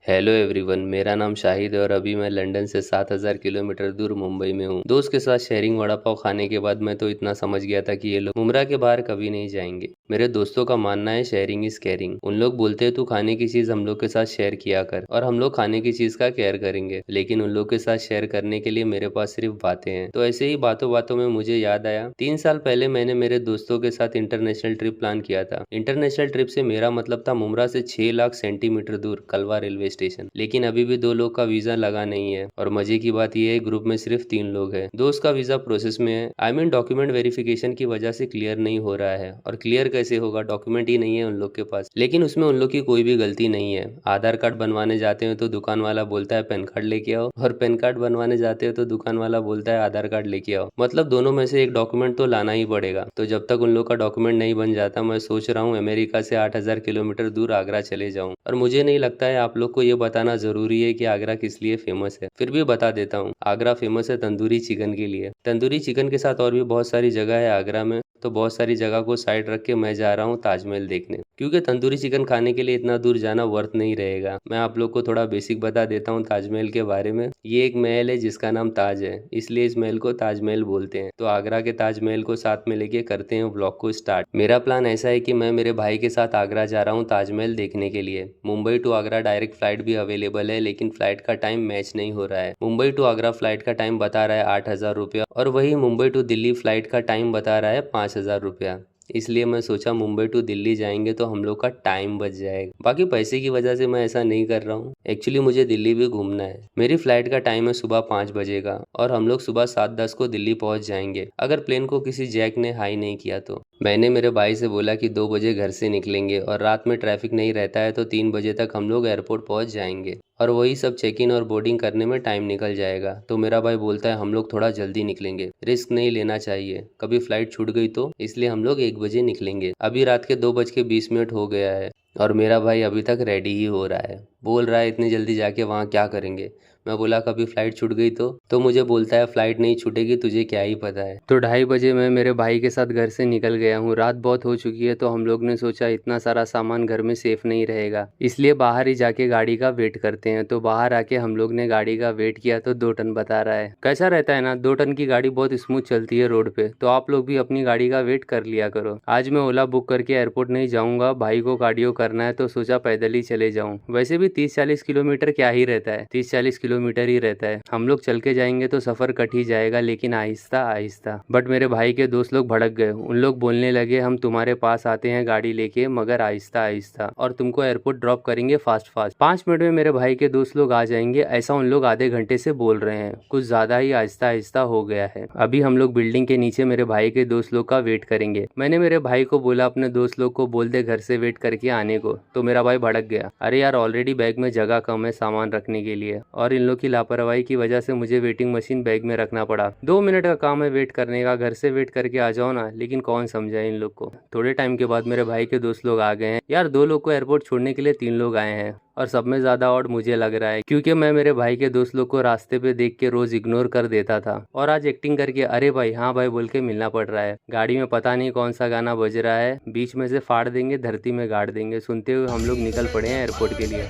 Hello everyone, मेरा नाम शाहिद है और अभी मैं लंदन से 7,000 किलोमीटर दूर मुंबई में हूँ। दोस्त के साथ शेयरिंग वड़ा पाव खाने के बाद मैं तो इतना समझ गया था कि ये लोग मुमरा के बाहर कभी नहीं जाएंगे। मेरे दोस्तों का मानना है शेयरिंग इज केयरिंग। उन लोग बोलते हैं तू खाने की चीज हम लोग के साथ शेयर किया कर और हम लोग खाने की चीज का केयर करेंगे। लेकिन उन लोग के साथ शेयर करने के लिए मेरे पास सिर्फ बातें हैं। तो ऐसे ही बातों बातों में मुझे याद आया 3 साल पहले मैंने मेरे दोस्तों के साथ इंटरनेशनल ट्रिप प्लान किया था। इंटरनेशनल ट्रिप से मेरा मतलब था मुमरा से 6 लाख सेंटीमीटर दूर कलवा रेलवे स्टेशन। लेकिन अभी भी 2 लोग का वीजा लगा नहीं है और मजे की बात यह है ग्रुप में सिर्फ 3 लोग हैं। दोस्त का वीजा प्रोसेस में है। आई मीन डॉक्यूमेंट वेरिफिकेशन की वजह से क्लियर नहीं हो रहा है। और क्लियर कैसे होगा, डॉक्यूमेंट ही नहीं है उन लोग के पास। लेकिन उसमें उन लोग की कोई भी गलती नहीं है। आधार कार्ड बनवाने जाते हैं तो दुकान वाला बोलता है पैन कार्ड लेके आओ, और पैन कार्ड बनवाने जाते हैं तो दुकान वाला बोलता है आधार कार्ड लेके आओ। मतलब दोनों में से एक डॉक्यूमेंट तो लाना ही पड़ेगा। तो जब तक उन लोग का डॉक्यूमेंट नहीं बन जाता मैं सोच रहा हूँ अमेरिका से 8,000 किलोमीटर दूर आगरा चले जाऊँ। और मुझे नहीं लगता है आप लोग को ये बताना जरूरी है कि आगरा किस लिए फेमस है। फिर भी बता देता हूँ, आगरा फेमस है तंदूरी चिकन के लिए। तंदूरी चिकन के साथ और भी बहुत सारी जगह है आगरा में। तो बहुत सारी जगह को साइड रख के मैं जा रहा हूँ ताजमहल देखने, क्योंकि तंदूरी चिकन खाने के लिए इतना दूर जाना वर्थ नहीं रहेगा। मैं आप लोग को थोड़ा बेसिक बता देता हूँ ताजमहल के बारे में। ये एक महल है जिसका नाम ताज है, इसलिए इस महल को ताजमहल बोलते हैं। तो आगरा के ताजमहल को साथ में लेके करते हैं ब्लॉग को स्टार्ट। मेरा प्लान ऐसा है कि मैं मेरे भाई के साथ आगरा जा रहा हूँ ताजमहल देखने के लिए। Mumbai to Agra direct flight भी अवेलेबल है, लेकिन फ्लाइट का टाइम मैच नहीं हो रहा है। मुंबई टू आगरा फ्लाइट का टाइम बता रहा है 8,000 रुपया, और वही मुंबई टू दिल्ली फ्लाइट का टाइम बता रहा है 5,000 रुपया। इसलिए मैं सोचा मुंबई टू दिल्ली जाएंगे तो हम लोग का टाइम बच जाएगा। बाकी पैसे की वजह से मैं ऐसा नहीं कर रहा हूँ। एक्चुअली मुझे दिल्ली भी घूमना है। मेरी फ्लाइट का टाइम है सुबह 5 बजे का, और हम लोग सुबह 7:10 को दिल्ली पहुंच जाएंगे, अगर प्लेन को किसी जैक ने हाई नहीं किया तो। मैंने मेरे भाई से बोला कि 2 बजे घर से निकलेंगे और रात में ट्रैफिक नहीं रहता है तो 3 बजे तक हम लोग एयरपोर्ट पहुंच जाएंगे, और वही सब चेक इन और बोर्डिंग करने में टाइम निकल जाएगा। तो मेरा भाई बोलता है हम लोग थोड़ा जल्दी निकलेंगे, रिस्क नहीं लेना चाहिए, कभी फ्लाइट छूट गई तो, इसलिए हम लोग 1 बजे निकलेंगे। अभी रात के 2:20 हो गया है और मेरा भाई अभी तक रेडी ही हो रहा है। बोल रहा है इतनी जल्दी जाके वहाँ क्या करेंगे। मैं बोला कभी फ्लाइट छूट गई तो मुझे बोलता है फ्लाइट नहीं छूटेगी, तुझे क्या ही पता है। तो 2:30 बजे मैं मेरे भाई के साथ घर से निकल गया हूँ। रात बहुत हो चुकी है तो हम लोग ने सोचा इतना सारा सामान घर में सेफ नहीं रहेगा, इसलिए बाहर ही जाके गाड़ी का वेट करते हैं। तो बाहर आके हम लोग ने गाड़ी का वेट किया तो 2 टन बता रहा है। कैसा रहता है ना, 2 टन की गाड़ी बहुत स्मूथ चलती है रोड पे। तो आप लोग भी अपनी गाड़ी का वेट कर लिया करो। आज मैं ओला बुक करके एयरपोर्ट नहीं जाऊंगा, भाई को कार्डियो करना है तो सोचा पैदल ही चले जाऊं। वैसे भी 30-40 किलोमीटर क्या ही रहता है, 30-40 किलोमीटर ही रहता है। हम लोग चल के जाएंगे तो सफर कट ही जाएगा, लेकिन आहिस्ता आहिस्ता। बट मेरे भाई के दोस्त लोग भड़क गए। उन लोग बोलने लगे हम तुम्हारे पास आते हैं गाड़ी लेके, मगर आहिस्ता आहिस्ता, और तुमको एयरपोर्ट ड्रॉप करेंगे फास्ट फास्ट। 5 मिनट में मेरे भाई के दोस्त लोग आ जाएंगे, ऐसा उन लोग आधे घंटे से बोल रहे हैं। कुछ ज्यादा ही आहिस्ता आहिस्ता हो गया है। अभी हम लोग बिल्डिंग के नीचे मेरे भाई के दोस्त लोग का वेट करेंगे। मैंने मेरे भाई को बोला अपने दोस्त लोग को बोल दे घर से वेट करके आने को। तो मेरा भाई भड़क गया, अरे यार ऑलरेडी बैग में जगह कम है सामान रखने के लिए, और इन लोग की लापरवाही की वजह से मुझे वेटिंग मशीन बैग में रखना पड़ा। 2 मिनट का काम है वेट करने का, घर से वेट करके आ जाओ ना। लेकिन कौन समझाए इन लोग को। थोड़े टाइम के बाद मेरे भाई के दोस्त लोग आ गए हैं। यार 2 लोग को एयरपोर्ट छोड़ने के लिए 3 लोग आए हैं, और सब में ज्यादा ऑड मुझे लग रहा है, क्योंकि मैं मेरे भाई के दोस्त लोग को रास्ते पे देख के रोज इग्नोर कर देता था, और आज एक्टिंग करके अरे भाई हाँ भाई बोल के मिलना पड़ रहा है। गाड़ी में पता नहीं कौन सा गाना बज रहा है, बीच में से फाड़ देंगे धरती में गाड़ देंगे सुनते हुए हम लोग निकल पड़े हैं एयरपोर्ट के लिए।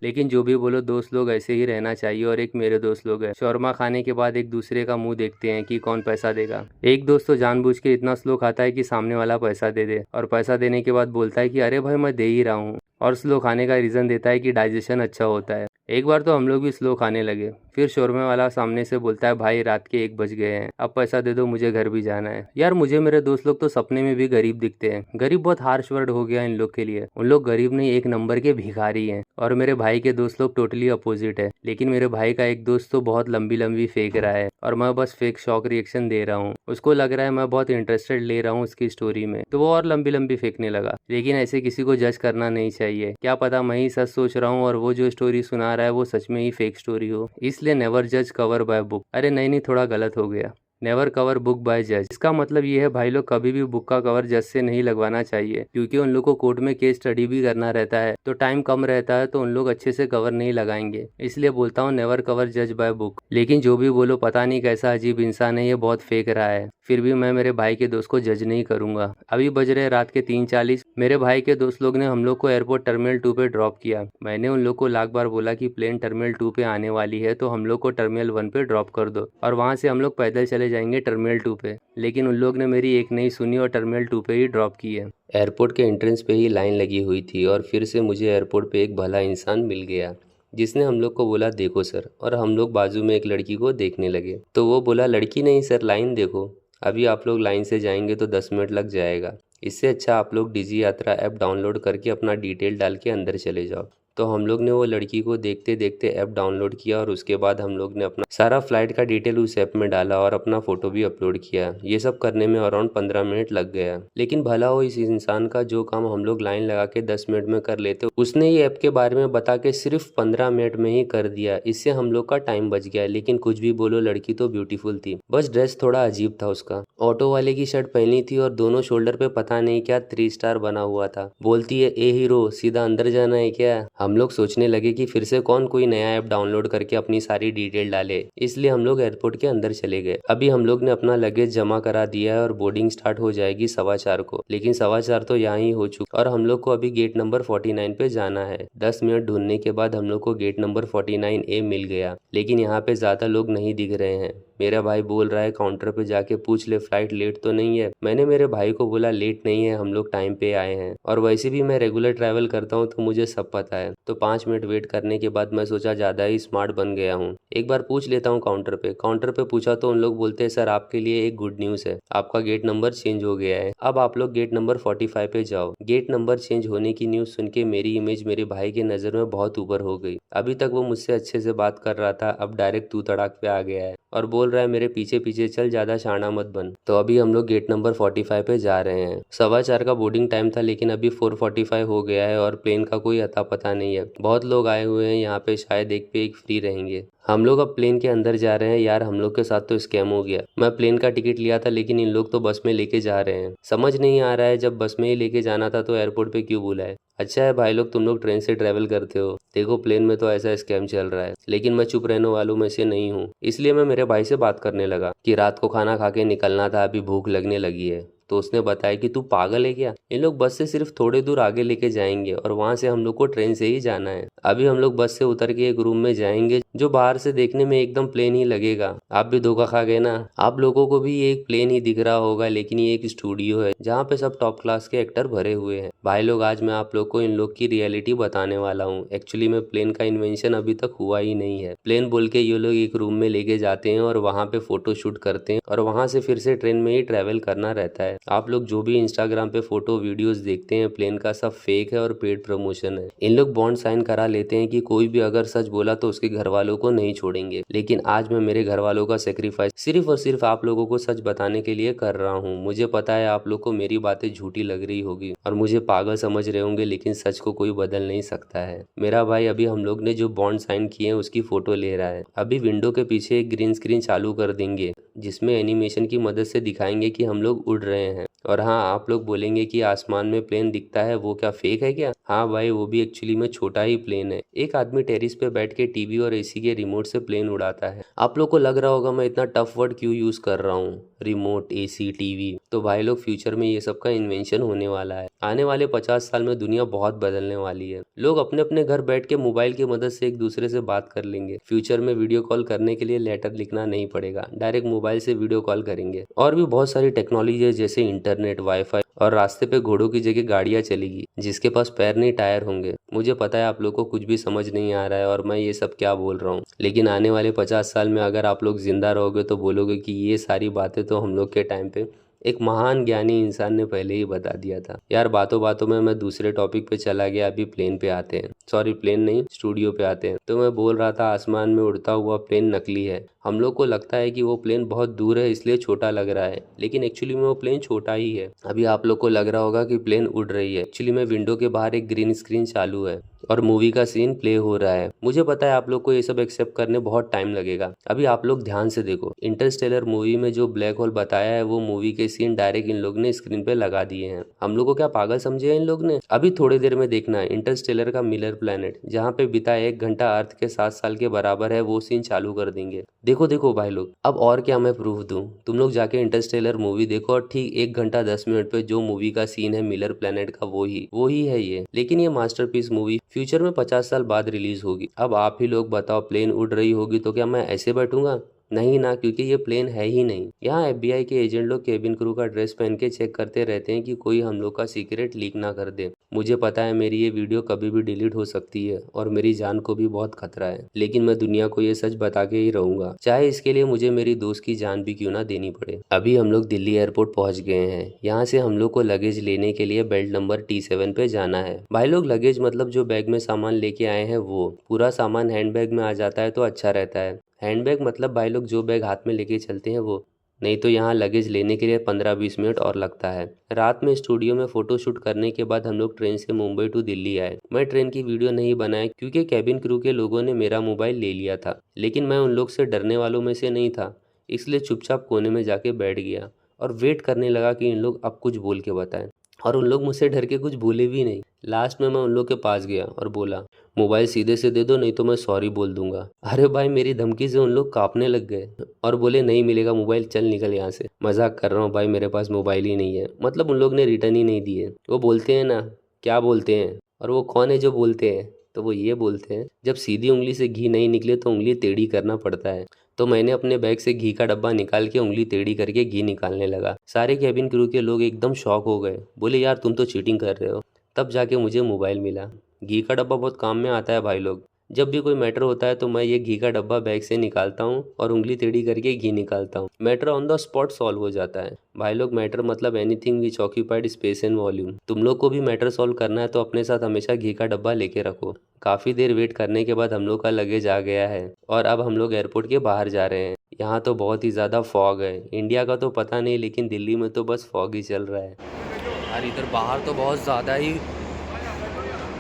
लेकिन जो भी बोलो दोस्त लोग ऐसे ही रहना चाहिए। और एक मेरे दोस्त लोग हैं, शौरमा खाने के बाद एक दूसरे का मुंह देखते हैं कि कौन पैसा देगा। एक दोस्त तो जानबूझ के इतना स्लो खाता है कि सामने वाला पैसा दे दे, और पैसा देने के बाद बोलता है कि अरे भाई मैं दे ही रहा हूँ, और स्लो खाने का रीजन देता है कि डाइजेशन अच्छा होता है। एक बार तो हम लोग भी स्लो खाने लगे। फिर शोरमे वाला सामने से बोलता है भाई रात के 1 बज गए हैं, अब पैसा दे दो मुझे घर भी जाना है। यार मुझे मेरे दोस्त लोग तो सपने में भी गरीब दिखते हैं। गरीब बहुत हार्श वर्ड हो गया इन लोग के लिए। उन लोग गरीब नहीं, एक नंबर के भिखारी हैं। और मेरे भाई के दोस्त लोग टोटली अपोजिट है। लेकिन मेरे भाई का एक दोस्त तो बहुत लंबी लंबी फेंक रहा है, और मैं बस फेक शॉक रिएक्शन दे रहा हूँ। उसको लग रहा है मैं बहुत इंटरेस्टेड ले रहा हूँ उसकी स्टोरी में, तो वो और लंबी लंबी फेंकने लगा। लेकिन ऐसे किसी को जज करना नहीं चाहिए, क्या पता मैं ही सच सोच रहा हूँ और वो जो स्टोरी सुना रहा है वो सच में ही फेक स्टोरी हो। इसलिए नेवर जज कवर बाय बुक। अरे नहीं नहीं, थोड़ा गलत हो गया। नेवर कवर बुक बाय जज। इसका मतलब ये है भाई लोग, कभी भी बुक का कवर जज से नहीं लगवाना चाहिए, क्योंकि उन लोग को कोर्ट में केस स्टडी भी करना रहता है, तो टाइम कम रहता है, तो उन लोग अच्छे से कवर नहीं लगाएंगे। इसलिए बोलता हूँ नेवर कवर जज बाय बुक। लेकिन जो भी बोलो, पता नहीं कैसा अजीब इंसान है ये, बहुत फेंक रहा है। फिर भी मैं मेरे भाई के दोस्त को जज नहीं करूंगा। अभी बज रहे रात के 3:40। मेरे भाई के दोस्त लोग ने हम लोग को एयरपोर्ट टर्मिनल 2 पे ड्रॉप किया। मैंने उन लोग को लाख बार बोला कि प्लेन टर्मिनल 2 पे आने वाली है, तो हम लोग को टर्मिनल 1 पे ड्रॉप कर दो और वहां से हम लोग पैदल चले जाएंगे टर्मिनल 2 पे। लेकिन उन लोग ने मेरी एक नहीं सुनी और टर्मिनल 2 पे ही ड्रॉप की है। एयरपोर्ट के एंट्रेंस पे ही लाइन लगी हुई थी और फिर से मुझे एयरपोर्ट पे एक भला इंसान मिल गया, जिसने हम लोग को बोला देखो सर, और हम लोग बाजू में एक लड़की को देखने लगे। तो वो बोला लड़की नहीं सर, लाइन देखो, अभी आप लोग लाइन से जाएंगे तो 10 मिनट लग जाएगा, इससे अच्छा आप लोग डिजी यात्रा ऐप डाउनलोड करके अपना डिटेल डाल के अंदर चले जाओ। तो हम लोग ने वो लड़की को देखते देखते ऐप डाउनलोड किया और उसके बाद हम लोग ने अपना सारा फ्लाइट का डिटेल उस ऐप में डाला और अपना फोटो भी अपलोड किया। ये सब करने में अराउंड 15 मिनट लग गया। लेकिन भला हो इस इंसान का, जो काम हम लोग लाइन लगा के 10 मिनट में कर लेते, उसने ये ऐप के बारे में बता के सिर्फ 15 मिनट में ही कर दिया। इससे हम लोग का टाइम बच गया। लेकिन कुछ भी बोलो, लड़की तो ब्यूटीफुल थी, बस ड्रेस थोड़ा अजीब था उसका। ऑटो वाले की शर्ट पहनी थी और दोनों शोल्डर पे पता नहीं क्या 3 स्टार बना हुआ था। बोलती है ए हीरो, सीधा अंदर जाना है क्या? हम लोग सोचने लगे कि फिर से कौन कोई नया ऐप डाउनलोड करके अपनी सारी डिटेल डाले, इसलिए हम लोग एयरपोर्ट के अंदर चले गए। अभी हम लोग ने अपना लगेज जमा करा दिया है और बोर्डिंग स्टार्ट हो जाएगी 4:15 को। लेकिन 4:15 तो यहाँ ही हो चुका और हम लोग को अभी गेट नंबर 49 पे जाना है। 10 मिनट ढूंढने के बाद हम लोग को गेट नंबर 49A मिल गया, लेकिन यहाँ पे ज्यादा लोग नहीं दिख रहे हैं। मेरा भाई बोल रहा है काउंटर पे जाके पूछ ले फ्लाइट लेट तो नहीं है। मैंने मेरे भाई को बोला लेट नहीं है, हम लोग टाइम पे आए हैं, और वैसे भी मैं रेगुलर ट्रैवल करता हूँ तो मुझे सब पता है। तो 5 मिनट वेट करने के बाद मैं सोचा ज्यादा ही स्मार्ट बन गया हूँ, एक बार पूछ लेता हूँ काउंटर पे। काउंटर पे पूछा तो उन लोग बोलते हैं सर आपके लिए एक गुड न्यूज है, आपका गेट नंबर चेंज हो गया है, अब आप लोग गेट नंबर 45 पे जाओ। गेट नंबर चेंज होने की न्यूज सुन के मेरी इमेज मेरे भाई के नजर में बहुत ऊपर हो गई। अभी तक वो मुझसे अच्छे से बात कर रहा था, अब डायरेक्ट तू तड़ाक पे आ गया है और बोल रहा है मेरे पीछे पीछे चल, ज्यादा शाना मत बन। तो अभी हम लोग गेट नंबर 45 पे जा रहे हैं। 4:15 का बोर्डिंग टाइम था, लेकिन अभी 4:45 हो गया है और प्लेन का कोई अता पता नहीं है। बहुत लोग आए हुए हैं यहाँ पे, शायद एक पे एक फ्री रहेंगे। हम लोग अब प्लेन के अंदर जा रहे हैं। यार हम लोग के साथ तो स्कैम हो गया। मैं प्लेन का टिकट लिया था, लेकिन इन लोग तो बस में लेके जा रहे हैं। समझ नहीं आ रहा है, जब बस में ही लेके जाना था तो एयरपोर्ट पे क्यों बुलाए। अच्छा है भाई लोग, तुम लोग ट्रेन से ट्रैवल करते हो, देखो प्लेन में तो ऐसा स्कैम चल रहा है। लेकिन मैं चुप रहने वालों में से नहीं हूँ, इसलिए मैं मेरे भाई से बात करने लगा कि रात को खाना खा के निकलना था, अभी भूख लगने लगी है। तो उसने बताया कि तू पागल है क्या, इन लोग बस से सिर्फ थोड़े दूर आगे लेके जाएंगे और वहां से हम लोग को ट्रेन से ही जाना है। अभी हम लोग बस से उतर के एक रूम में जाएंगे जो बाहर से देखने में एकदम प्लेन ही लगेगा। आप भी धोखा खा गए ना, आप लोगों को भी ये एक प्लेन ही दिख रहा होगा, लेकिन ये एक स्टूडियो है जहाँ पे सब टॉप क्लास के एक्टर भरे हुए हैं। भाई लोग आज मैं आप लोग को इन लोग की रियलिटी बताने वाला हूँ। एक्चुअली में प्लेन का इन्वेंशन अभी तक हुआ ही नहीं है। प्लेन बोल के ये लोग एक रूम में लेके जाते हैं और वहाँ पे फोटो शूट करते हैं और वहाँ से फिर से ट्रेन में ही ट्रेवल करना रहता है। आप लोग जो भी इंस्टाग्राम पे फोटो वीडियोस देखते हैं प्लेन का, सब फेक है और पेड प्रमोशन है। इन लोग बॉन्ड साइन करा लेते हैं कि कोई भी अगर सच बोला तो उसके घर वालों को नहीं छोड़ेंगे। लेकिन आज मैं मेरे घर वालों का सेक्रीफाइस सिर्फ और सिर्फ आप लोगों को सच बताने के लिए कर रहा हूँ। मुझे पता है आप लोग को मेरी बातें झूठी लग रही होगी और मुझे पागल समझ रहे होंगे, लेकिन सच को कोई बदल नहीं सकता है। मेरा भाई अभी हम लोग ने जो बॉन्ड साइन किए हैं उसकी फोटो ले रहा है। अभी विंडो के पीछे एक ग्रीन स्क्रीन चालू कर देंगे, जिसमें एनिमेशन की मदद से दिखाएंगे कि हम लोग उड़ रहे हैं। और हाँ, आप लोग बोलेंगे कि आसमान में प्लेन दिखता है, वो क्या फेक है क्या? हाँ भाई, वो भी एक्चुअली में छोटा ही प्लेन है। एक आदमी टेरिस पे बैठ के टीवी और एसी के रिमोट से प्लेन उड़ाता है। आप लोग को लग रहा होगा मैं इतना टफ वर्ड क्यों यूज कर रहा हूँ, रिमोट, एसी, टीवी। तो भाई लोग, फ्यूचर में ये सब का इन्वेंशन होने वाला है। आने वाले 50 साल में दुनिया बहुत बदलने वाली है। लोग अपने अपने घर बैठ के मोबाइल की मदद से एक दूसरे से बात कर लेंगे। फ्यूचर में वीडियो कॉल करने के लिए लेटर लिखना नहीं पड़ेगा, डायरेक्ट मोबाइल से वीडियो कॉल करेंगे। और भी बहुत सारी टेक्नोलॉजी है, जैसे इंटरनेट, वाईफाई, और रास्ते पे घोड़ों की जगह गाड़ियां चलेगी जिसके पास पैर नहीं टायर होंगे। मुझे पता है आप लोग को कुछ भी समझ नहीं आ रहा है और मैं ये सब क्या बोल रहा हूँ, लेकिन आने वाले 50 साल में अगर आप लोग जिंदा रहोगे तो बोलोगे कि ये सारी बातें तो हम लोग के टाइम पे एक महान ज्ञानी इंसान ने पहले ही बता दिया था। यार बातों बातों में मैं दूसरे टॉपिक पे चला गया। अभी प्लेन पे आते हैं, सॉरी प्लेन नहीं, स्टूडियो पे आते हैं। तो मैं बोल रहा था आसमान में उड़ता हुआ प्लेन नकली है। हम लोग को लगता है कि वो प्लेन बहुत दूर है इसलिए छोटा लग रहा है, लेकिन एक्चुअली में वो प्लेन छोटा ही है। अभी आप लोग को लग रहा होगा कि प्लेन उड़ रही है, एक्चुअली में विंडो के बाहर एक ग्रीन स्क्रीन चालू है और मूवी का सीन प्ले हो रहा है। मुझे पता है आप लोग को ये सब एक्सेप्ट करने बहुत टाइम लगेगा। अभी आप लोग ध्यान से देखो, इंटरस्टेलर मूवी में जो ब्लैक होल बताया है वो मूवी के सीन डायरेक्ट इन लोग ने स्क्रीन पे लगा दिए हैं। हम लोग को क्या पागल समझे हैं इन लोग ने? अभी थोड़ी देर में देखना है इंटरस्टेलर का मिलर प्लेनेट, जहाँ पे बिता 1 घंटा अर्थ के 7 साल के बराबर है, वो सीन चालू कर देंगे। देखो देखो भाई लोग, अब और क्या मैं प्रूफ दूं? तुम लोग जाके इंटरस्टेलर मूवी देखो और ठीक 1 घंटा 10 मिनट पे जो मूवी का सीन है मिलर प्लेनेट का वो ही है ये। लेकिन ये मास्टरपीस मूवी फ्यूचर में 50 साल बाद रिलीज होगी। अब आप ही लोग बताओ, प्लेन उड़ रही होगी तो क्या मैं ऐसे बैठूंगा? नहीं ना, क्योंकि ये प्लेन है ही नहीं। यहाँ FBI के एजेंट लोग केबिन क्रू का ड्रेस पहन के चेक करते रहते हैं कि कोई हम लोग का सीक्रेट लीक ना कर दे। मुझे पता है मेरी ये वीडियो कभी भी डिलीट हो सकती है और मेरी जान को भी बहुत खतरा है, लेकिन मैं दुनिया को ये सच बता के ही रहूंगा, चाहे इसके लिए मुझे मेरी दोस्त की जान भी क्यों ना देनी पड़े। अभी हम लोग दिल्ली एयरपोर्ट पहुंच गए हैं। यहाँ से हम लोग को लगेज लेने के लिए बेल्ट नंबर T7 पे जाना है। भाई लोग, लगेज मतलब जो बैग में सामान लेके आए हैं वो पूरा सामान हैंड बैग में आ जाता है तो अच्छा रहता है। हैंडबैग मतलब भाई लोग जो बैग हाथ में लेके चलते हैं वो, नहीं तो यहाँ लगेज लेने के लिए 15-20 मिनट और लगता है। रात में स्टूडियो में फोटो शूट करने के बाद हम लोग ट्रेन से मुंबई टू दिल्ली आए। मैं ट्रेन की वीडियो नहीं बनाया क्योंकि कैबिन क्रू के लोगों ने मेरा मोबाइल ले लिया था, लेकिन मैं उन लोग से डरने वालों में से नहीं था, इसलिए चुपचाप कोने में जाके बैठ गया और वेट करने लगा कि इन लोग अब कुछ बोल के बताएं। और उन लोग मुझसे डर के कुछ बोले भी नहीं। लास्ट में मैं उन लोग के पास गया और बोला, मोबाइल सीधे से दे दो नहीं तो मैं सॉरी बोल दूंगा। अरे भाई, मेरी धमकी से उन लोग कांपने लग गए और बोले नहीं मिलेगा मोबाइल, चल निकल यहाँ से। मजाक कर रहा हूँ भाई, मेरे पास मोबाइल ही नहीं है। मतलब उन लोग ने रिटर्न ही नहीं दिए। वो बोलते हैं ना, क्या बोलते हैं, और वो कौन है जो बोलते हैं, तो वो ये बोलते हैं, जब सीधी उंगली से घी नहीं निकले तो उंगली टेढ़ी करना पड़ता है। तो मैंने अपने बैग से घी का डब्बा निकाल के उंगली टेढ़ी करके घी निकालने लगा। सारे कैबिन क्रू के लोग एकदम शॉक हो गए, बोले यार तुम तो चीटिंग कर रहे हो। तब जाके मुझे मोबाइल मिला। घी का डब्बा बहुत काम में आता है भाई लोग। जब भी कोई मैटर होता है तो मैं ये घी का डब्बा बैग से निकालता हूँ और उंगली टेढ़ी करके घी निकालता हूँ। Matter on the spot solve हो जाता है भाई लोग। मैटर मतलब anything which occupied space and volume. तुम लोग को भी मैटर सॉल्व करना है तो अपने साथ हमेशा घी का डब्बा लेके रखो। काफ़ी देर वेट करने के बाद हम लोग का लगेज आ गया है और अब हम लोग एयरपोर्ट के बाहर जा रहे हैं। यहाँ तो बहुत ही ज़्यादा फॉग है। इंडिया का तो पता नहीं, लेकिन दिल्ली में तो बस फॉग ही चल रहा है यार। इधर बाहर तो बहुत ज़्यादा ही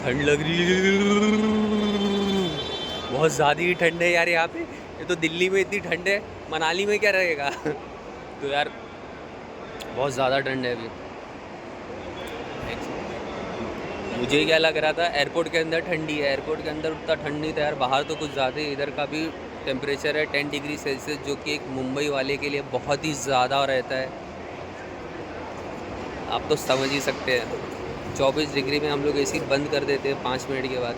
ठंड लग रही है, बहुत ज़्यादा ही ठंड है यार यहाँ पे। ये तो दिल्ली में इतनी ठंड है, मनाली में क्या रहेगा। तो यार बहुत ज़्यादा ठंड है अभी। मुझे क्या लग रहा था एयरपोर्ट के अंदर ठंडी है, एयरपोर्ट के अंदर उतना ठंड नहीं था यार। बाहर तो कुछ ज़्यादा ही। इधर का भी टेम्परेचर है 10 डिग्री सेल्सियस, जो कि एक मुंबई वाले के लिए बहुत ही ज़्यादा रहता है। आप तो समझ ही सकते हैं। 24 डिग्री में हम लोग एसी बंद कर देते हैं 5 मिनट के बाद,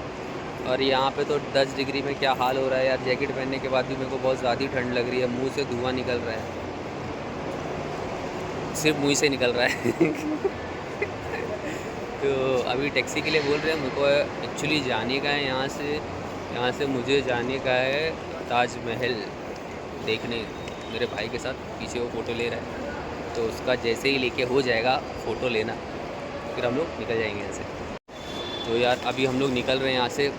और यहाँ पे तो 10 डिग्री में क्या हाल हो रहा है यार। जैकेट पहनने के बाद भी मेरे को बहुत ज़्यादा ठंड लग रही है। मुंह से धुआं निकल रहा है, सिर्फ मुंह से निकल रहा है। तो अभी टैक्सी के लिए बोल रहे हैं। मेरे को एक्चुअली जाने का है यहाँ से मुझे जाने का है ताजमहल देखने, मेरे भाई के साथ। पीछे वो फ़ोटो ले रहा है, तो उसका जैसे ही लेके हो जाएगा फ़ोटो लेना, फिर हम लोग निकल जाएंगे यहाँ से। तो यार अभी हम लोग निकल रहे हैं यहाँ से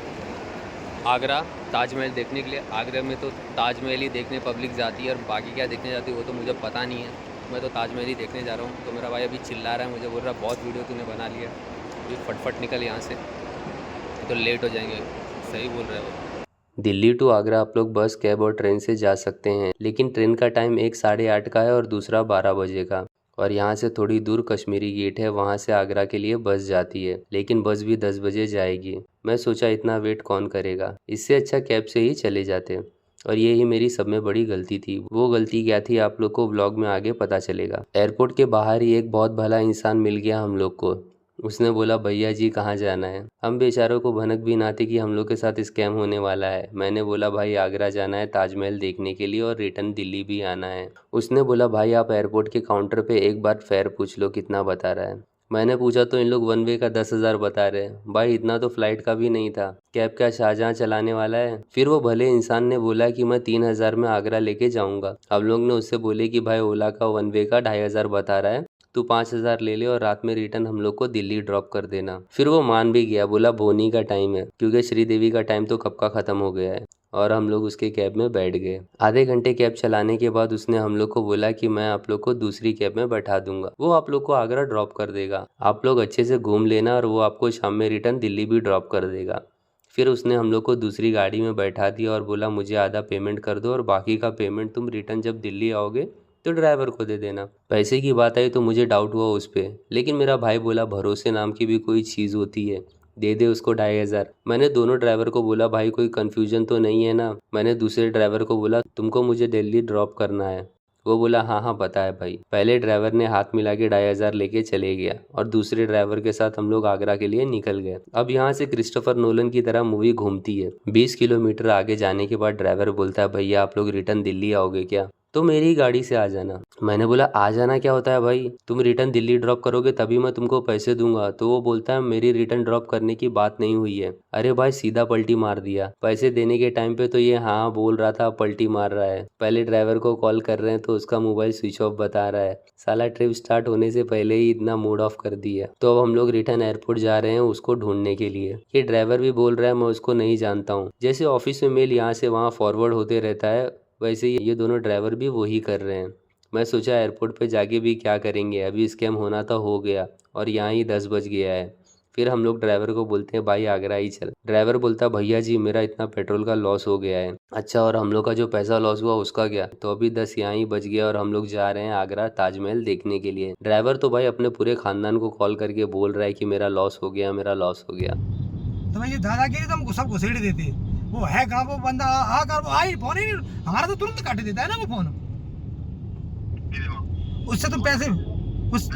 आगरा ताजमहल देखने के लिए। आगरा में तो ताजमहल ही देखने पब्लिक जाती है, और बाकी क्या देखने जाती है वो तो मुझे पता नहीं है। मैं तो ताजमहल ही देखने जा रहा हूँ। तो मेरा भाई अभी चिल्ला रहा है, मुझे बोल रहा है बहुत वीडियो तूने बना लिया, अभी फटफट निकल यहाँ से, तो लेट हो जाएंगे। सही बोल रहे हो। दिल्ली टू आगरा आप लोग बस, कैब और ट्रेन से जा सकते हैं, लेकिन ट्रेन का टाइम एक 8:30 का है और दूसरा 12 बजे का। और यहाँ से थोड़ी दूर कश्मीरी गेट है, वहाँ से आगरा के लिए बस जाती है, लेकिन बस भी 10 बजे जाएगी। मैं सोचा इतना वेट कौन करेगा, इससे अच्छा कैब से ही चले जाते। और ये ही मेरी सब में बड़ी गलती थी। वो गलती क्या थी आप लोग को व्लॉग में आगे पता चलेगा। एयरपोर्ट के बाहर ही एक बहुत भला इंसान मिल गया हम लोग को। उसने बोला भैया जी कहाँ जाना है। हम बेचारों को भनक भी ना थी कि हम लोग के साथ स्कैम होने वाला है। मैंने बोला भाई आगरा जाना है ताजमहल देखने के लिए और रिटर्न दिल्ली भी आना है। उसने बोला भाई आप एयरपोर्ट के काउंटर पे एक बार फेयर पूछ लो कितना बता रहा है। मैंने पूछा तो इन लोग वन वे का 10,000 बता रहे हैं। भाई इतना तो फ्लाइट का भी नहीं था, कैब क्या शाहजहां चलाने वाला है। फिर वो भले इंसान ने बोला कि मैं 3,000 में आगरा लेके जाऊंगा। हम लोग ने उससे बोले कि भाई ओला का वन वे का 2,500 बता रहा है, तू 5,000 ले ले और रात में रिटर्न हम लोग को दिल्ली ड्रॉप कर देना। फिर वो मान भी गया, बोला बोनी का टाइम है, क्योंकि श्रीदेवी का टाइम तो कब का खत्म हो गया है। और हम लोग उसके कैब में बैठ गए। आधे घंटे कैब चलाने के बाद उसने हम लोग को बोला कि मैं आप लोग को दूसरी कैब में बैठा दूंगा, वो आप लोग को आगरा ड्रॉप कर देगा। आप लोग अच्छे से घूम लेना और वो आपको शाम में रिटर्न दिल्ली भी ड्रॉप कर देगा। फिर उसने हम लोग को दूसरी गाड़ी में बैठा दिया और बोला मुझे आधा पेमेंट कर दो और बाकी का पेमेंट तुम रिटर्न जब दिल्ली आओगे तो ड्राइवर को दे देना। पैसे की बात आई तो मुझे डाउट हुआ उस पे, लेकिन मेरा भाई बोला भरोसे नाम की भी कोई चीज़ होती है, दे दे उसको 2,500। मैंने दोनों ड्राइवर को बोला भाई कोई कंफ्यूजन तो नहीं है ना। मैंने दूसरे ड्राइवर को बोला तुमको मुझे दिल्ली ड्रॉप करना है। वो बोला हाँ हाँ पता है भाई। पहले ड्राइवर ने हाथ मिला के 2,500 लेके चले गया और दूसरे ड्राइवर के साथ हम लोग आगरा के लिए निकल गए। अब यहाँ से क्रिस्टोफर नोलन की तरह मूवी घूमती है। 20 किलोमीटर आगे जाने के बाद ड्राइवर बोलता है भैया आप लोग रिटर्न दिल्ली आओगे क्या, तो मेरी गाड़ी से आ जाना। मैंने बोला आ जाना क्या होता है भाई, तुम रिटर्न दिल्ली ड्रॉप करोगे तभी मैं तुमको पैसे दूंगा। तो वो बोलता है मेरी रिटर्न ड्रॉप करने की बात नहीं हुई है। अरे भाई सीधा पलटी मार दिया। पैसे देने के टाइम पे तो ये हाँ बोल रहा था, पलटी मार रहा है। पहले ड्राइवर को कॉल कर रहे हैं तो उसका मोबाइल स्विच ऑफ बता रहा है। साला ट्रिप स्टार्ट होने से पहले ही इतना मूड ऑफ कर दिया। तो अब हम लोग रिटर्न एयरपोर्ट जा रहे हैं उसको ढूंढने के लिए। ये ड्राइवर भी बोल रहा है मैं उसको नहीं जानता हूँ। जैसे ऑफिस में मेल यहाँ से वहाँ फॉरवर्ड होते रहता है वैसे ही ये दोनों ड्राइवर भी वही कर रहे हैं। मैं सोचा एयरपोर्ट पे जाके भी क्या करेंगे, अभी स्कैम होना तो हो गया और यहाँ ही 10 बज गया है। फिर हम लोग ड्राइवर को बोलते हैं भाई आगरा ही चल। ड्राइवर बोलता भैया जी मेरा इतना पेट्रोल का लॉस हो गया है। अच्छा और हम लोग का जो पैसा लॉस हुआ उसका क्या। तो अभी 10 यहाँ ही बज गया और हम लोग जा रहे हैं आगरा ताजमहल देखने के लिए। ड्राइवर तो भाई अपने पूरे खानदान को कॉल करके बोल रहा है कि मेरा लॉस हो गया, मेरा लॉस हो गया। तो भाई ये दादागिरी तो हमको सब घुसेड़ देते। वो है कहाँ वो बंदा आकर वो आई फोन ही नहीं, हमारा तो तुरंत काट देता है ना वो फोन। उससे तुम पैसे उस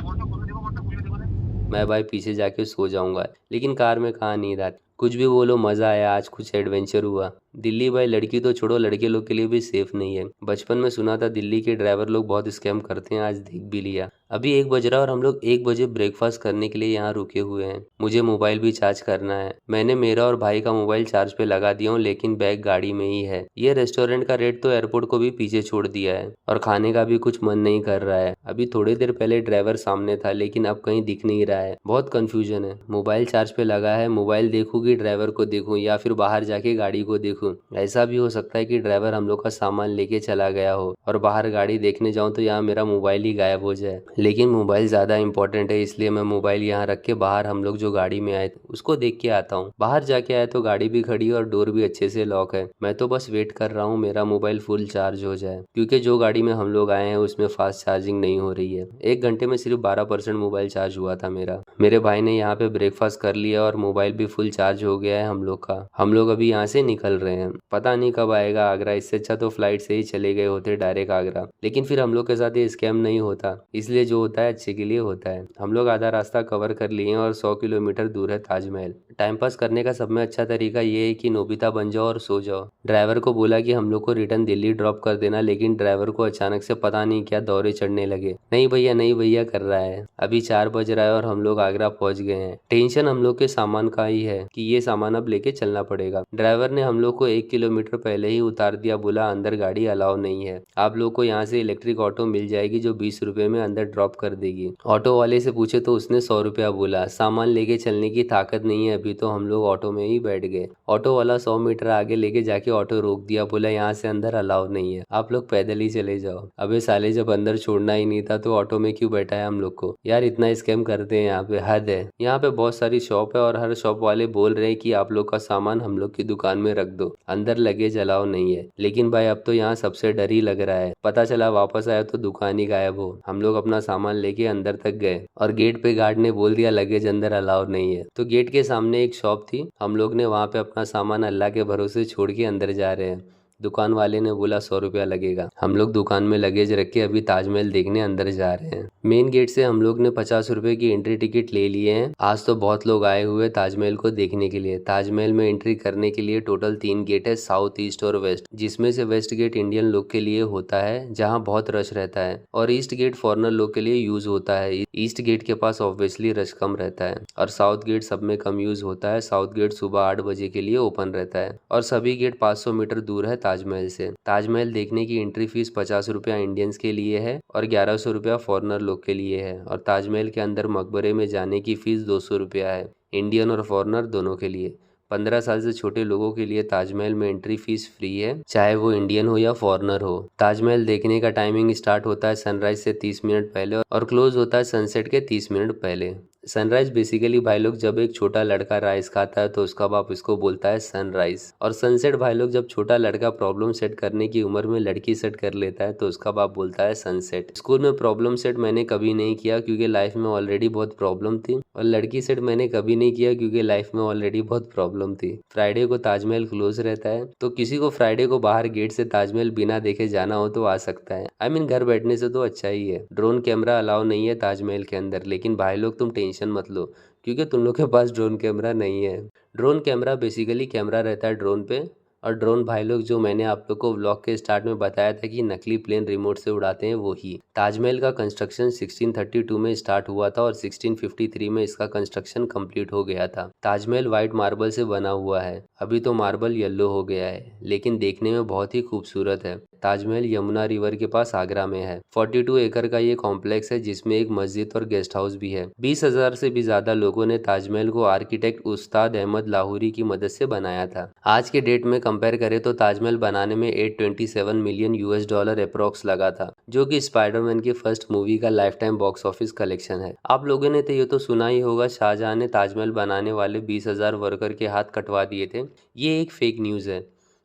मैं भाई पीछे जाके सो जाऊंगा, लेकिन कार में कहाँ नींद आती। कुछ भी बोलो मजा आया, आज कुछ एडवेंचर हुआ। दिल्ली भाई लड़की तो छोड़ो लड़के लोग के लिए भी सेफ नहीं है। बचपन में सुना था दिल्ली के ड्राइवर लोग बहुत स्कैम करते हैं, आज देख भी लिया। अभी 1 बज रहा और हम लोग 1 बजे ब्रेकफास्ट करने के लिए यहाँ रुके हुए हैं। मुझे मोबाइल भी चार्ज करना है। मैंने मेरा और भाई का मोबाइल चार्ज पे लगा दिया हूँ, लेकिन बैग गाड़ी में ही है। ये रेस्टोरेंट का रेट तो एयरपोर्ट को भी पीछे छोड़ दिया है और खाने का भी कुछ मन नहीं कर रहा है। अभी थोड़ी देर पहले ड्राइवर सामने था लेकिन अब कहीं दिख नहीं रहा है। बहुत कंफ्यूजन है। मोबाइल चार्ज पे लगा है, मोबाइल देखूँ कि ड्राइवर को देखूँ या फिर बाहर जाके गाड़ी को देखूँ। ऐसा भी हो सकता है कि ड्राइवर हम लोग का सामान लेके चला गया हो और बाहर गाड़ी देखने जाऊं तो यहाँ मेरा मोबाइल ही गायब हो जाए। लेकिन मोबाइल ज्यादा इंपॉर्टेंट है, इसलिए मैं मोबाइल यहाँ रख के बाहर हम लोग जो गाड़ी में आए उसको देख के आता हूँ। बाहर जाके आए तो गाड़ी भी खड़ी है और डोर भी अच्छे से लॉक है। मैं तो बस वेट कर रहा हूँ मेरा मोबाइल फुल चार्ज हो जाए, क्योंकि जो गाड़ी में हम लोग आए हैं उसमें फास्ट चार्जिंग नहीं हो रही है। 1 घंटे में सिर्फ 12% मोबाइल चार्ज हुआ था मेरा। मेरे भाई ने यहाँ पे ब्रेकफास्ट कर लिया और मोबाइल भी फुल चार्ज हो गया है हम लोग का। हम लोग अभी यहाँ से निकल रहे हैं, पता नहीं कब आएगा आगरा। इससे अच्छा तो फ्लाइट से ही चले गए होते डायरेक्ट आगरा, लेकिन फिर हम लोग के साथ ये स्कैम नहीं होता, इसलिए जो होता है अच्छे के लिए होता है। हम लोग आधा रास्ता कवर कर लिए हैं और 100 किलोमीटर दूर है ताजमहल। टाइम पास करने का सब में अच्छा तरीका ये है कि नोबिता बन जाओ और सो जाओ। ड्राइवर को बोला कि हम लोग को रिटर्न दिल्ली ड्रॉप कर देना, लेकिन ड्राइवर को अचानक से पता नहीं क्या दौरे चढ़ने लगे। नहीं भैया नहीं भैया कर रहा है। अभी 4 बज रहा है और हम लोग आगरा पहुंच गए हैं। टेंशन हम लोग के सामान का ही है कि ये सामान अब लेके चलना पड़ेगा। ड्राइवर ने हम लोग को 1 किलोमीटर पहले ही उतार दिया, बोला अंदर गाड़ी अलाउ नहीं है। आप लोग को यहाँ से इलेक्ट्रिक ऑटो मिल जाएगी जो 20 रुपए में अंदर ड्रॉप कर देगी। ऑटो वाले से पूछे तो उसने 100 रुपया बोला। सामान लेके चलने की ताकत नहीं है अभी, तो हम लोग ऑटो में ही बैठ गए। ऑटो वाला 100 मीटर आगे लेके जाके ऑटो रोक दिया, बोला यहाँ से अंदर अलाउ नहीं है, आप लोग पैदल ही चले जाओ। अबे साले जब अंदर छोड़ना ही नहीं था तो ऑटो में क्यों बैठा है हम लोग को। यार इतना स्कैम करते हैं यहाँ पे, हद है। यहाँ पे बहुत सारी शॉप है और हर शॉप वाले बोल रहे हैं कि आप लोग का सामान हम लोग की दुकान में रख दो, अंदर लगेज अलाउ नहीं है। लेकिन भाई अब तो यहाँ सबसे डर ही लग रहा है। पता चला वापस आया तो दुकान ही गायब हो। हम लोग अपना सामान लेके अंदर तक गए और गेट पे गार्ड ने बोल दिया लगेज अंदर अलाउ नहीं है। तो गेट के सामने एक शॉप थी, हम लोग ने वहाँ पे अपना सामान अल्लाह के भरोसे छोड़ के अंदर जा रहे हैं। दुकान वाले ने बोला 100 रुपया लगेगा। हम लोग दुकान में लगेज रख के अभी ताजमहल देखने अंदर जा रहे हैं। मेन गेट से हम लोग ने 50 रुपए की एंट्री टिकट ले लिए हैं। आज तो बहुत लोग आए हुए ताजमहल को देखने के लिए। ताजमहल में एंट्री करने के लिए टोटल 3 गेट है, साउथ, ईस्ट और वेस्ट, जिसमें से वेस्ट गेट इंडियन लोग के लिए होता है जहाँ बहुत रश रहता है, और ईस्ट गेट फॉरनर लोग के लिए यूज होता है। ईस्ट गेट के पास ऑब्वियसली रश कम रहता है और साउथ गेट सब में कम यूज होता है। साउथ गेट सुबह 8 बजे के लिए ओपन रहता है और सभी गेट 500 मीटर दूर है ताजमहल से। ताजमहल देखने की एंट्री फीस 50 रुपया इंडियंस के लिए है और 1100 रुपया फॉरनर लोग के लिए है। और ताजमहल के अंदर मकबरे में जाने की फीस 200 रुपया है, इंडियन और फॉरनर दोनों के लिए। 15 साल से छोटे लोगों के लिए ताजमहल में एंट्री फीस फ्री है, चाहे वो इंडियन हो या फॉरनर हो। ताजमहल देखने का टाइमिंग स्टार्ट होता है सनराइज से 30 मिनट पहले और क्लोज होता है सनसेट के 30 मिनट पहले। सनराइज बेसिकली भाई लोग जब एक छोटा लड़का राइस खाता है तो उसका बाप उसको बोलता है सनराइज। और सनसेट भाई लोग जब छोटा लड़का प्रॉब्लम सेट करने की उम्र में लड़की सेट कर लेता है तो उसका बाप बोलता है सनसेट। स्कूल में प्रॉब्लम सेट मैंने कभी नहीं किया क्योंकि लाइफ में ऑलरेडी बहुत प्रॉब्लम थी, और लड़की सेट मैंने कभी नहीं किया क्योंकि लाइफ में ऑलरेडी बहुत प्रॉब्लम थी। फ्राइडे को ताजमहल क्लोज रहता है, तो किसी को फ्राइडे को बाहर गेट से ताजमहल बिना देखे जाना हो तो आ सकता है। आई मीन घर बैठने से तो अच्छा ही है। ड्रोन कैमरा अलाउ नहीं है ताजमहल के अंदर, लेकिन भाई लोग तुम टेंशन मत लो क्योंकि तुम लोग के पास ड्रोन कैमरा नहीं है। ड्रोन कैमरा बेसिकली कैमरा रहता है ड्रोन पे, और ड्रोन भाई लोग जो मैंने आप लोग को व्लॉग के स्टार्ट में बताया था कि नकली प्लेन रिमोट से उड़ाते हैं वो ही। ताजमहल का कंस्ट्रक्शन 1632 में स्टार्ट हुआ था और 1653 में इसका कंस्ट्रक्शन कंप्लीट हो गया था। ताजमहल व्हाइट मार्बल से बना हुआ है, अभी तो मार्बल येलो हो गया है, लेकिन देखने में बहुत ही खूबसूरत है। ताजमहल यमुना रिवर के पास आगरा में है। 42 एकड़ का ये कॉम्प्लेक्स है जिसमें एक मस्जिद और गेस्ट हाउस भी है। 20,000 से भी ज्यादा लोगों ने ताजमहल को आर्किटेक्ट उस्ताद अहमद लाहौरी की मदद से बनाया था। आज के डेट में कंपेयर करें तो ताजमहल बनाने में 827 मिलियन $US अप्रोक्स लगा था, जो कि स्पाइडरमैन की फर्स्ट मूवी का life time box office collection है। आप लोगों ने तो ये तो सुना ही होगा, शाहजहां ने ताजमहल बनाने वाले 20,000 वर्कर के हाथ कटवा दिए थे। ये एक फेक न्यूज है,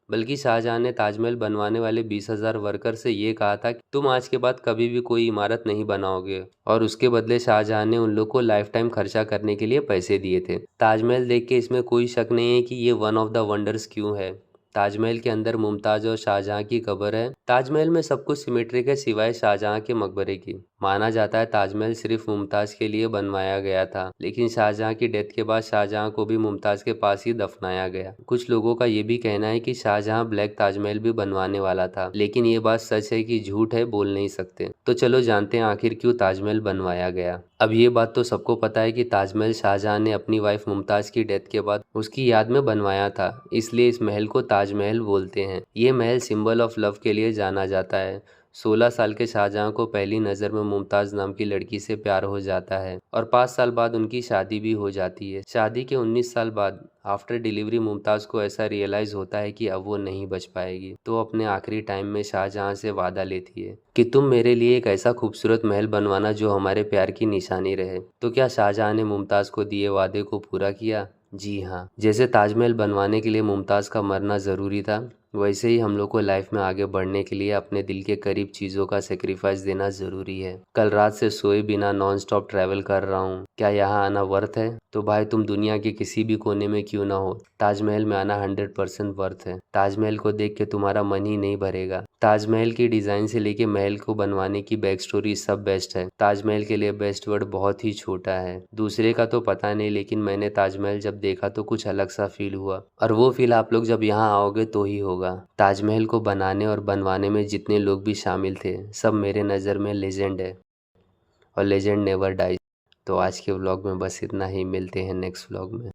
बल्कि शाहजहां ने ताजमहल बनवाने वाले 20,000 वर्कर से ये कहा था कि तुम आज के बाद कभी भी कोई इमारत नहीं बनाओगे, और उसके बदले शाहजहां ने उन लोग को लाइफ टाइम खर्चा करने के लिए पैसे दिए थे। ताजमहल देख के इसमें कोई शक नहीं है कि ये वन ऑफ द वंडर्स क्यों है। ताजमहल के अंदर मुमताज और शाहजहां की कब्र है। ताजमहल में सब कुछ सिमेट्रिक है सिवाय शाहजहां के मकबरे की। माना जाता है ताजमहल सिर्फ मुमताज के लिए बनवाया गया था, लेकिन शाहजहां की डेथ के बाद शाहजहां को भी मुमताज के पास ही दफनाया गया। कुछ लोगों का ये भी कहना है कि शाहजहां ब्लैक ताजमहल भी बनवाने वाला था, लेकिन ये बात सच है कि झूठ है बोल नहीं सकते। तो चलो जानते हैं आखिर क्यों ताजमहल बनवाया गया। अब ये बात तो सबको पता है कि ताजमहल शाहजहां ने अपनी वाइफ मुमताज की डेथ के बाद उसकी याद में बनवाया था, इसलिए इस महल को ताजमहल बोलते हैं। ये महल सिंबल ऑफ लव के लिए जाना जाता है। 16 साल के शाहजहां को पहली नज़र में मुमताज़ नाम की लड़की से प्यार हो जाता है और 5 साल बाद उनकी शादी भी हो जाती है। शादी के 19 साल बाद आफ्टर डिलीवरी मुमताज़ को ऐसा रियलाइज़ होता है कि अब वो नहीं बच पाएगी, तो अपने आखिरी टाइम में शाहजहां से वादा लेती है कि तुम मेरे लिए एक ऐसा खूबसूरत महल बनवाना जो हमारे प्यार की निशानी रहे। तो क्या शाहजहां ने मुमताज़ को दिए वादे को पूरा किया? जी हाँ। जैसे ताजमहल बनवाने के लिए मुमताज़ का मरना ज़रूरी था, वैसे ही हम लोग को लाइफ में आगे बढ़ने के लिए अपने दिल के करीब चीज़ों का सेक्रीफाइस देना ज़रूरी है। कल रात से सोए बिना नॉन स्टॉप ट्रैवल कर रहा हूँ, क्या यहाँ आना वर्थ है? तो भाई तुम दुनिया के किसी भी कोने में क्यों ना हो, ताजमहल में आना 100% वर्थ है। ताजमहल को देख के तुम्हारा मन ही नहीं भरेगा। ताजमहल की डिज़ाइन से लेके महल को बनवाने की बैक स्टोरी सब बेस्ट है। ताजमहल के लिए बेस्ट वर्ड बहुत ही छोटा है, दूसरे का तो पता नहीं, लेकिन मैंने ताजमहल जब देखा तो कुछ अलग सा फील हुआ, और वो फील आप लोग जब यहाँ आओगे तो ही होगा। ताजमहल को बनाने और बनवाने में जितने लोग भी शामिल थे सब मेरे नज़र में लेजेंड है, और लेजेंड नेवर डाइज। तो आज के व्लॉग में बस इतना ही, मिलते हैं नेक्स्ट व्लॉग में।